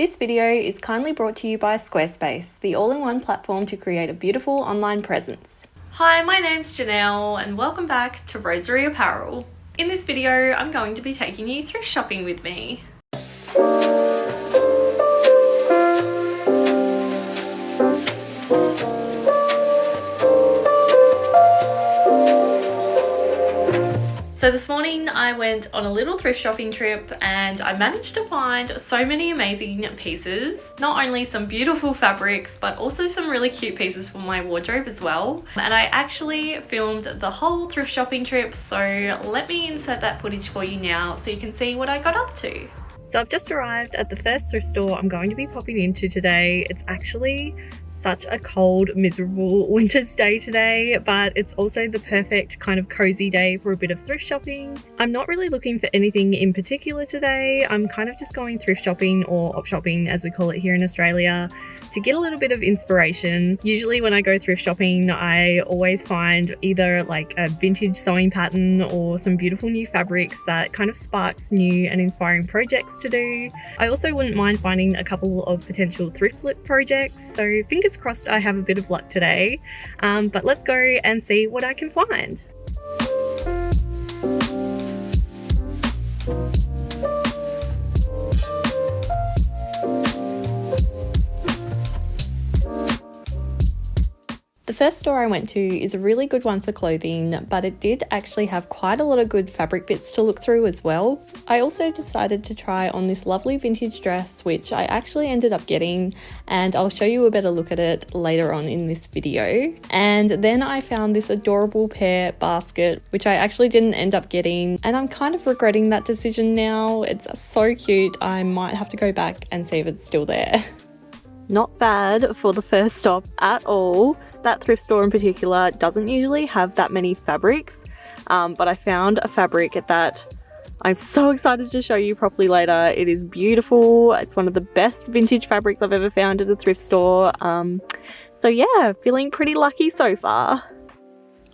This video is kindly brought to you by Squarespace, the all-in-one platform to create a beautiful online presence. Hi, my name's Janelle and welcome back to Rosery Apparel. In this video, I'm going to be taking you thrift shopping with me. So this morning I went on a little thrift shopping trip and I managed to find so many amazing pieces. Not only some beautiful fabrics, but also some really cute pieces for my wardrobe as well. And I actually filmed the whole thrift shopping trip, so let me insert that footage for you now so you can see what I got up to. So I've just arrived at the first thrift store I'm going to be popping into today. It's actually such a cold, miserable winter's day today, but it's also the perfect kind of cozy day for a bit of thrift shopping. I'm not really looking for anything in particular today. I'm kind of just going thrift shopping, or op shopping as we call it here in Australia, to get a little bit of inspiration. Usually when I go thrift shopping, I always find either like a vintage sewing pattern or some beautiful new fabrics that kind of sparks new and inspiring projects to do. I also wouldn't mind finding a couple of potential thrift flip projects, so fingers crossed I have a bit of luck today, but let's go and see what I can find. The first store I went to is a really good one for clothing, but it did actually have quite a lot of good fabric bits to look through as well. I also decided to try on this lovely vintage dress, which I actually ended up getting, and I'll show you a better look at it later on in this video. And then I found this adorable pear basket, which I actually didn't end up getting, and I'm kind of regretting that decision now. It's so cute. I might have to go back and see if it's still there. Not bad for the first stop at all. That thrift store in particular doesn't usually have that many fabrics, but I found a fabric that I'm so excited to show you properly later. It is beautiful. It's one of the best vintage fabrics I've ever found at a thrift store. So yeah, feeling pretty lucky so far.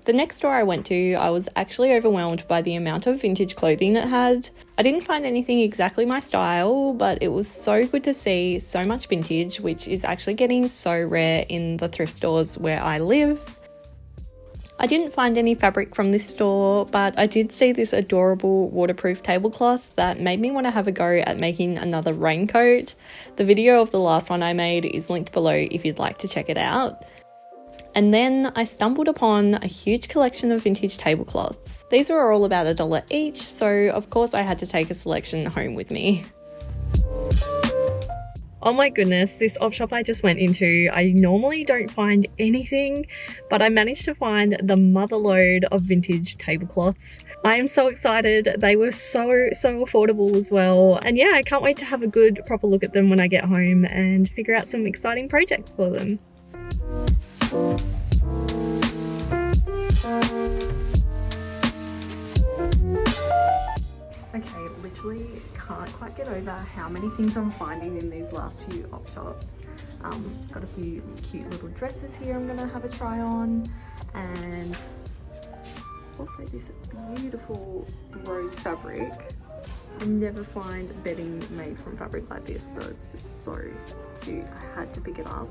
The next store I went to, I was actually overwhelmed by the amount of vintage clothing it had. I didn't find anything exactly my style, but it was so good to see so much vintage, which is actually getting so rare in the thrift stores where I live. I didn't find any fabric from this store, but I did see this adorable waterproof tablecloth that made me want to have a go at making another raincoat. The video of the last one I made is linked below if you'd like to check it out. And then I stumbled upon a huge collection of vintage tablecloths. These were all about $1 each, so of course I had to take a selection home with me. Oh my goodness, this op shop I just went into, I normally don't find anything, but I managed to find the motherload of vintage tablecloths. I am so excited. They were so affordable as well. And yeah, I can't wait to have a good proper look at them when I get home and figure out some exciting projects for them. Okay, literally can't quite get over how many things I'm finding in these last few op shops. Got a few cute little dresses here I'm gonna have a try on, and also this beautiful rose fabric. I never find bedding made from fabric like this, so it's just so cute. I had to pick it up.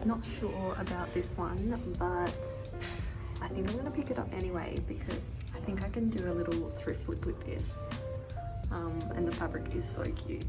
Not sure about this one, but I think I'm gonna pick it up anyway because I think I can do a little thrift flip with this. And the fabric is so cute.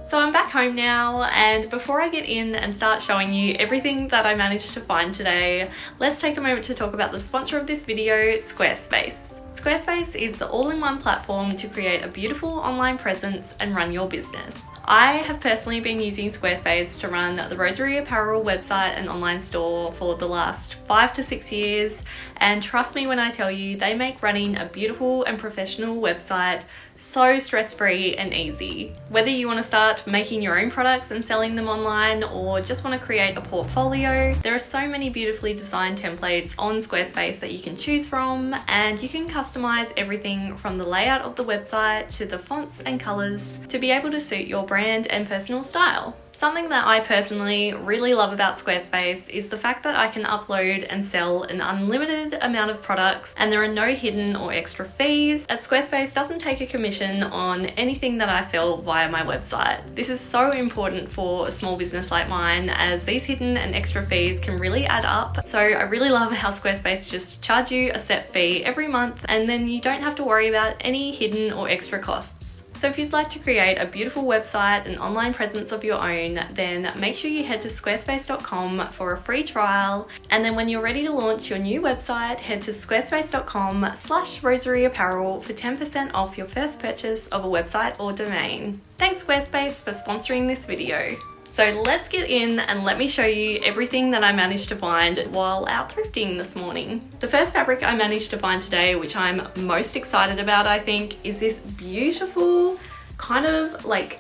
So I'm back home now, and before I get in and start showing you everything that I managed to find today, let's take a moment to talk about the sponsor of this video, Squarespace. Squarespace is the all-in-one platform to create a beautiful online presence and run your business. I have personally been using Squarespace to run the Rosery Apparel website and online store for the last 5 to 6 years, and trust me when I tell you, they make running a beautiful and professional website So stress-free and easy. Whether you want to start making your own products and selling them online or just want to create a portfolio, there are so many beautifully designed templates on Squarespace that you can choose from, and you can customize everything from the layout of the website to the fonts and colors to be able to suit your brand and personal style. Something that I personally really love about Squarespace is the fact that I can upload and sell an unlimited amount of products and there are no hidden or extra fees, as Squarespace doesn't take a commission on anything that I sell via my website. This is so important for a small business like mine, as these hidden and extra fees can really add up. So I really love how Squarespace just charge you a set fee every month and then you don't have to worry about any hidden or extra costs. So if you'd like to create a beautiful website and online presence of your own, then make sure you head to squarespace.com for a free trial. And then when you're ready to launch your new website, head to squarespace.com/Rosery Apparel for 10% off your first purchase of a website or domain. Thanks Squarespace for sponsoring this video. So let's get in and let me show you everything that I managed to find while out thrifting this morning. The first fabric I managed to find today, which I'm most excited about, I think, is this beautiful kind of like,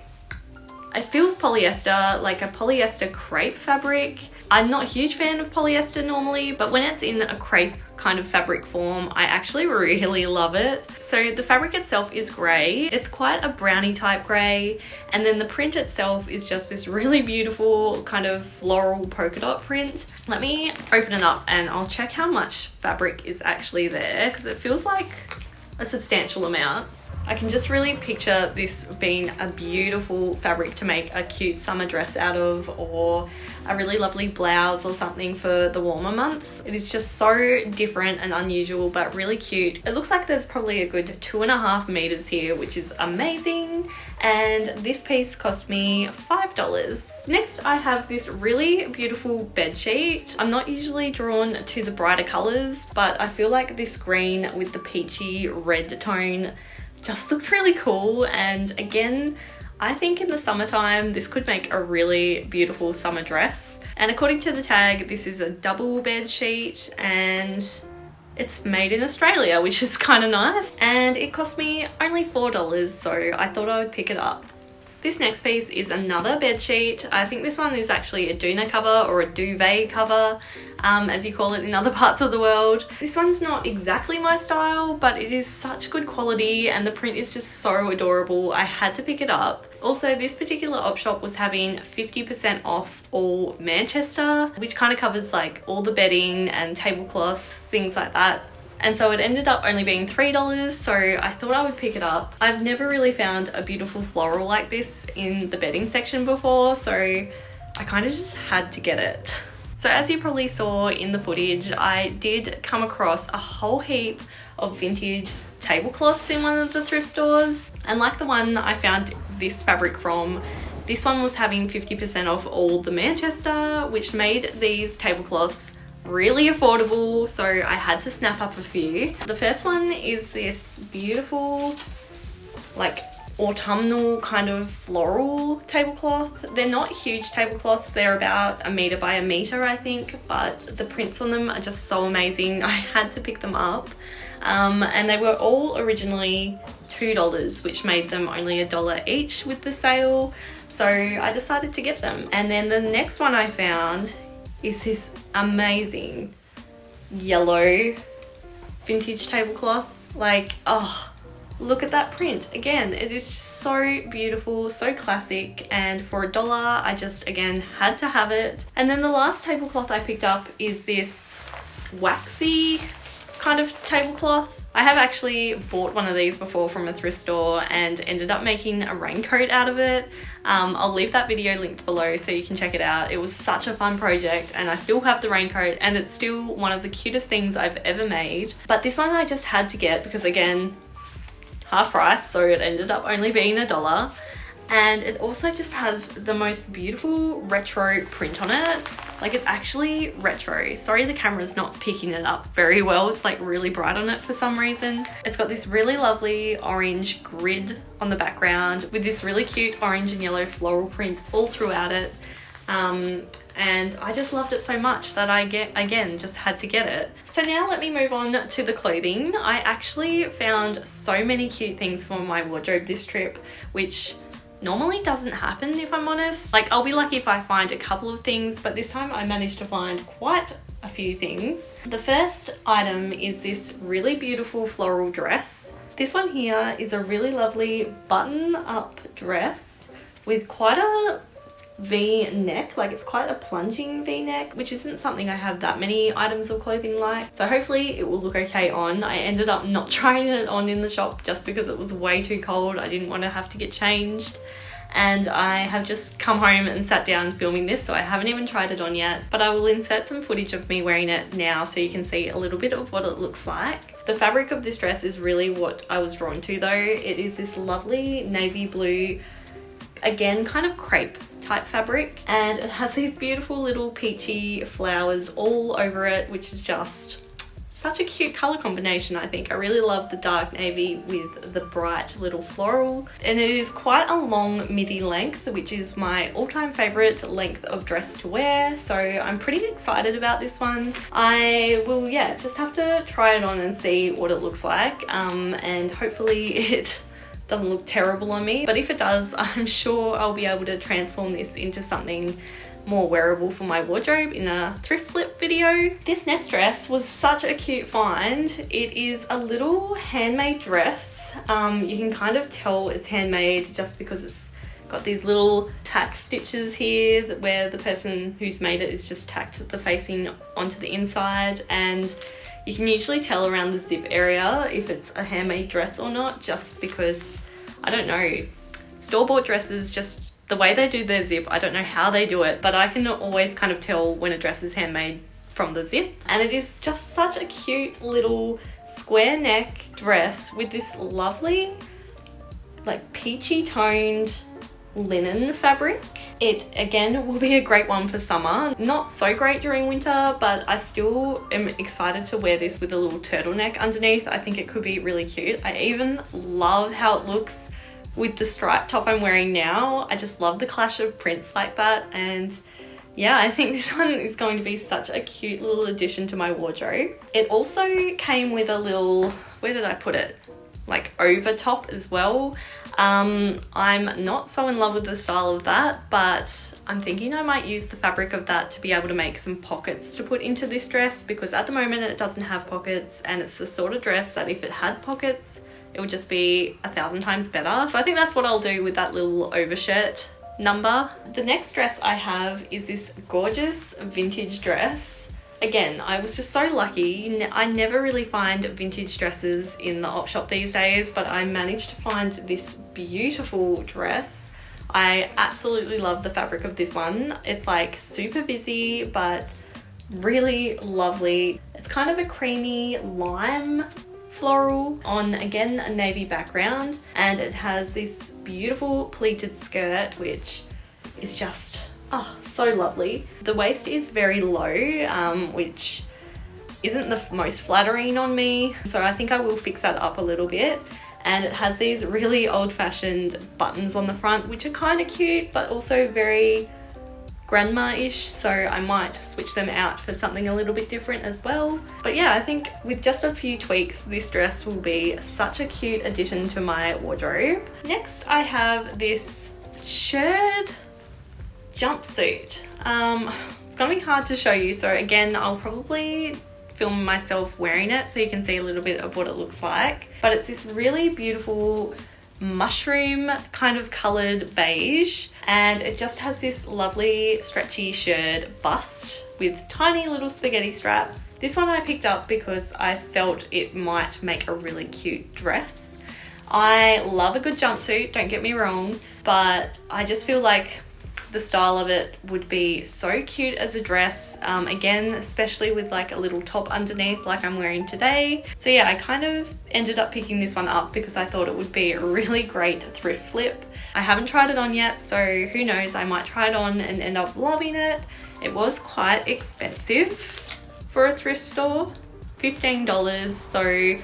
it feels polyester, like a polyester crepe fabric. I'm not a huge fan of polyester normally, but when it's in a crepe kind of fabric form, I actually really love it. So the fabric itself is grey. It's quite a brownie type grey, and then the print itself is just this really beautiful kind of floral polka dot print. Let me open it up and I'll check how much fabric is actually there, because it feels like a substantial amount. I can just really picture this being a beautiful fabric to make a cute summer dress out of, or a really lovely blouse or something for the warmer months. It is just so different and unusual, but really cute. It looks like there's probably a good 2.5 meters here, which is amazing. And this piece cost me $5. Next, I have this really beautiful bed sheet. I'm not usually drawn to the brighter colors, but I feel like this green with the peachy red tone just looked really cool. And again, I think in the summertime this could make a really beautiful summer dress. And according to the tag, this is a double bed sheet and it's made in Australia, which is kind of nice. And it cost me only $4, so I thought I would pick it up. This next piece is another bed sheet. I think this one is actually a doona cover or a duvet cover, as you call it in other parts of the world. This one's not exactly my style, but it is such good quality and the print is just so adorable. I had to pick it up. Also, this particular op shop was having 50% off all Manchester, which kind of covers like all the bedding and tablecloths, things like that. And so it ended up only being $3, so I thought I would pick it up. I've never really found a beautiful floral like this in the bedding section before, so I kind of just had to get it. So as you probably saw in the footage, I did come across a whole heap of vintage tablecloths in one of the thrift stores. And like the one I found this fabric from, this one was having 50% off all the Manchester, which made these tablecloths really affordable, so I had to snap up a few. The first one is this beautiful like autumnal kind of floral tablecloth. They're not huge tablecloths, they're about 1 meter by 1 meter I think, but the prints on them are just so amazing. I had to pick them up. And they were all originally $2, which made them only $1 each with the sale, so I decided to get them. And then the next one I found is this amazing yellow vintage tablecloth. Like, oh, look at that print. Again, it is just so beautiful, so classic, and for $1 I just again had to have it. And then the last tablecloth I picked up is this waxy kind of tablecloth. I have actually bought one of these before from a thrift store and ended up making a raincoat out of it. I'll leave that video linked below so you can check it out. It was such a fun project and I still have the raincoat and it's still one of the cutest things I've ever made. But this one I just had to get because again, half price, so it ended up only being $1. And it also just has the most beautiful retro print on it. Like, it's actually retro. Sorry the camera's not picking it up very well. It's like really bright on it for some reason. It's got this really lovely orange grid on the background with this really cute orange and yellow floral print all throughout it. and I just loved it so much that I just had to get it. So now let me move on to the clothing. I actually found so many cute things for my wardrobe this trip, which normally doesn't happen, if I'm honest. Like, I'll be lucky if I find a couple of things, but this time I managed to find quite a few things. The first item is this really beautiful floral dress. This one here is a really lovely button-up dress with quite a V-neck, like it's quite a plunging V-neck, which isn't something I have that many items of clothing like. So hopefully it will look okay on. I ended up not trying it on in the shop just because it was way too cold. I didn't want to have to get changed. And I have just come home and sat down filming this, so I haven't even tried it on yet, but I will insert some footage of me wearing it now so you can see a little bit of what it looks like. The fabric of this dress is really what I was drawn to though. It is this lovely navy blue, again kind of crepe type fabric, and it has these beautiful little peachy flowers all over it, which is just such a cute color combination. I think I really love the dark navy with the bright little floral, and it is quite a long midi length, which is my all-time favorite length of dress to wear, so I'm pretty excited about this one. I will just have to try it on and see what it looks like, and hopefully it doesn't look terrible on me, but if it does, I'm sure I'll be able to transform this into something more wearable for my wardrobe in a thrift flip video. This next dress was such a cute find. It is a little handmade dress. You can kind of tell it's handmade just because it's got these little tack stitches here where the person who's made it is just tacked the facing onto the inside, and you can usually tell around the zip area if it's a handmade dress or not, just because, I don't know, store-bought dresses, just the way they do their zip, I don't know how they do it, but I can always kind of tell when a dress is handmade from the zip. And it is just such a cute little square neck dress with this lovely, like peachy toned linen fabric. It again will be a great one for summer. Not so great during winter, but I still am excited to wear this with a little turtleneck underneath. I think it could be really cute. I even love how it looks with the striped top I'm wearing now. I just love the clash of prints like that, and yeah, I think this one is going to be such a cute little addition to my wardrobe. It also came with a little, where did I put it? Like over top as well. I'm not so in love with the style of that, but I'm thinking I might use the fabric of that to be able to make some pockets to put into this dress, because at the moment it doesn't have pockets, and it's the sort of dress that if it had pockets, it would just be 1,000 times better. So I think that's what I'll do with that little overshirt number. The next dress I have is this gorgeous vintage dress. Again, I was just so lucky. I never really find vintage dresses in the op shop these days, but I managed to find this beautiful dress. I absolutely love the fabric of this one. It's like super busy, but really lovely. It's kind of a creamy lime floral on, again, a navy background, and it has this beautiful pleated skirt which is just so lovely. The waist is very low, which isn't the most flattering on me, so I think I will fix that up a little bit. And it has these really old-fashioned buttons on the front, which are kind of cute but also very grandma-ish, so I might switch them out for something a little bit different as well. But yeah, I think with just a few tweaks, this dress will be such a cute addition to my wardrobe. Next, I have this shirred jumpsuit. It's gonna be hard to show you, so again, I'll probably film myself wearing it so you can see a little bit of what it looks like. But it's this really beautiful mushroom kind of colored beige, and it just has this lovely stretchy shirred bust with tiny little spaghetti straps. This one I picked up because I felt it might make a really cute dress. I love a good jumpsuit, don't get me wrong, but I just feel like the style of it would be so cute as a dress, again, especially with like a little top underneath like I'm wearing today. So yeah, I kind of ended up picking this one up because I thought it would be a really great thrift flip. I haven't tried it on yet, so who knows, I might try it on and end up loving it. It was quite expensive for a thrift store, $15, so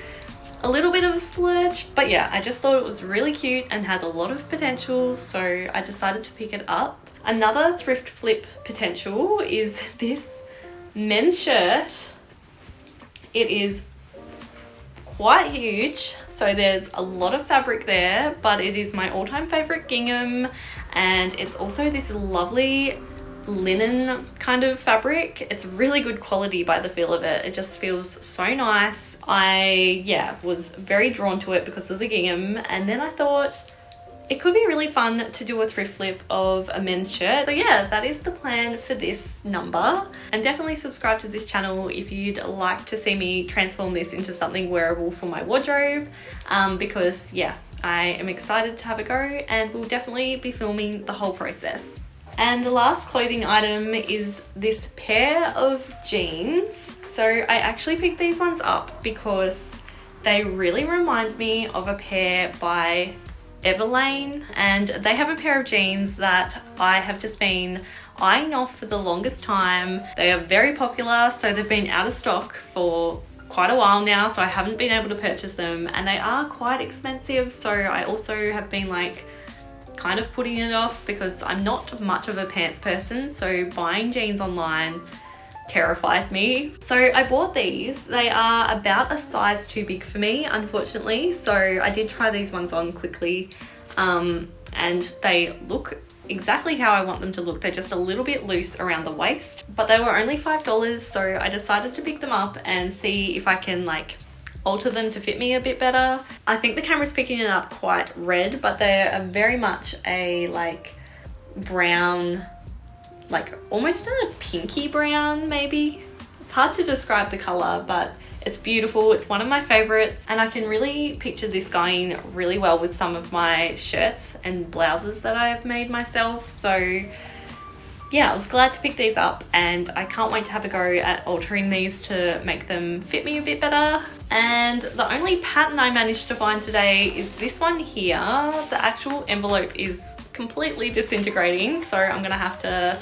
a little bit of a splurge, but yeah, I just thought it was really cute and had a lot of potential, so I decided to pick it up. Another thrift flip potential is this men's shirt. It is quite huge, so there's a lot of fabric there, but it is my all-time favorite gingham, and it's also this lovely linen kind of fabric. It's really good quality by the feel of it. It just feels so nice. I was very drawn to it because of the gingham, and then I thought it could be really fun to do a thrift flip of a men's shirt. So yeah, that is the plan for this number. And definitely subscribe to this channel if you'd like to see me transform this into something wearable for my wardrobe, because yeah, I am excited to have a go, and we'll definitely be filming the whole process. And the last clothing item is this pair of jeans. So I actually picked these ones up because they really remind me of a pair by Everlane, and they have a pair of jeans that I have just been eyeing off for the longest time. They are very popular, so they've been out of stock for quite a while now, so I haven't been able to purchase them, and they are quite expensive, so I also have been like kind of putting it off because I'm not much of a pants person, so buying jeans online terrifies me. So I bought these. They are about a size too big for me, unfortunately, so I did try these ones on quickly, and they look exactly how I want them to look. They're just a little bit loose around the waist, but they were only $5, so I decided to pick them up and see if I can like alter them to fit me a bit better. I think the camera's picking it up quite red, but they're very much a like brown, like almost a pinky brown maybe. It's hard to describe the color, but it's beautiful. It's one of my favorites, and I can really picture this going really well with some of my shirts and blouses that I've made myself. So yeah, I was glad to pick these up, and I can't wait to have a go at altering these to make them fit me a bit better. And the only pattern I managed to find today is this one here. The actual envelope is completely disintegrating, so I'm gonna have to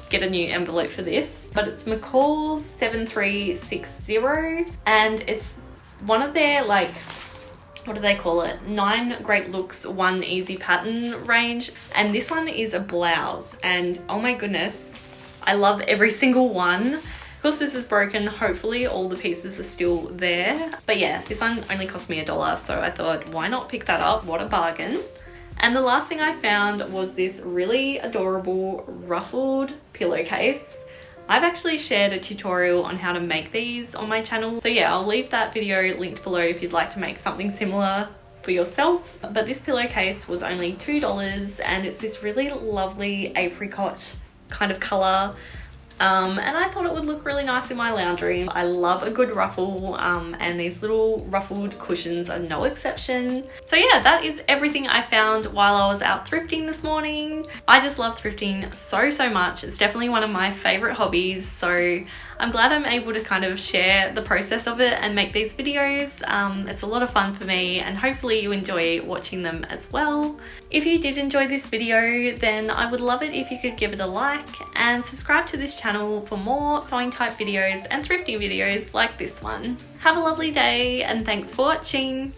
get a new envelope for this. But it's McCall's 7360, and it's one of their like, what do they call it? 9 great looks, 1 easy pattern range. And this one is a blouse, and oh my goodness, I love every single one. Of course this is broken, hopefully all the pieces are still there. But yeah, this one only cost me $1, so I thought why not pick that up? What a bargain. And the last thing I found was this really adorable ruffled pillowcase. I've actually shared a tutorial on how to make these on my channel. So yeah, I'll leave that video linked below if you'd like to make something similar for yourself. But this pillowcase was only $2, and it's this really lovely apricot kind of color. And I thought it would look really nice in my lounge room. I love a good ruffle, and these little ruffled cushions are no exception. So yeah, that is everything I found while I was out thrifting this morning. I just love thrifting so much. It's definitely one of my favorite hobbies, so I'm glad I'm able to kind of share the process of it and make these videos. It's a lot of fun for me, and hopefully you enjoy watching them as well. If you did enjoy this video, then I would love it if you could give it a like and subscribe to this channel for more sewing type videos and thrifting videos like this one. Have a lovely day, and thanks for watching.